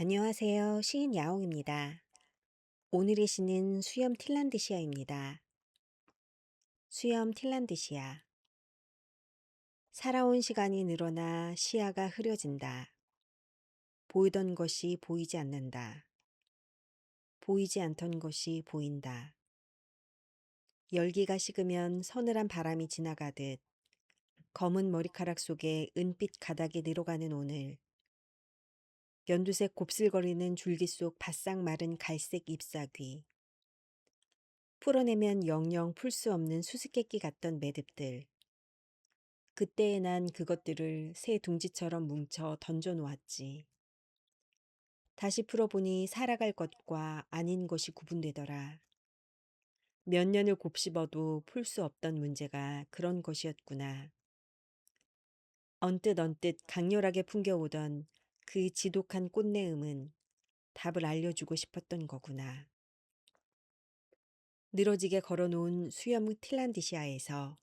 안녕하세요. 시인 야옹입니다. 오늘의 시는 수염 틸란드시아입니다. 수염 틸란드시아. 살아온 시간이 늘어나 시야가 흐려진다. 보이던 것이 보이지 않는다. 보이지 않던 것이 보인다. 열기가 식으면 서늘한 바람이 지나가듯 검은 머리카락 속에 은빛 가닥이 늘어가는 오늘. 연두색 곱슬거리는 줄기 속 바싹 마른 갈색 잎사귀. 풀어내면 영영 풀 수 없는 수수께끼 같던 매듭들. 그때에 난 그것들을 새 둥지처럼 뭉쳐 던져 놓았지. 다시 풀어보니 살아갈 것과 아닌 것이 구분되더라. 몇 년을 곱씹어도 풀 수 없던 문제가 그런 것이었구나. 언뜻 강렬하게 풍겨오던 그 지독한 꽃내음은 답을 알려주고 싶었던 거구나. 늘어지게 걸어놓은 수염 틸란디시아에서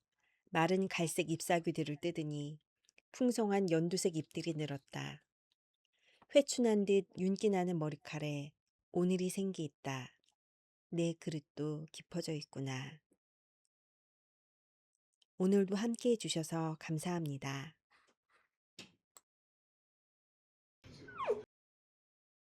마른 갈색 잎사귀들을 뜯으니 풍성한 연두색 잎들이 늘었다. 회춘한 듯 윤기 나는 머리칼에 오늘이 생기 있다. 내 그릇도 깊어져 있구나. 오늘도 함께 해주셔서 감사합니다.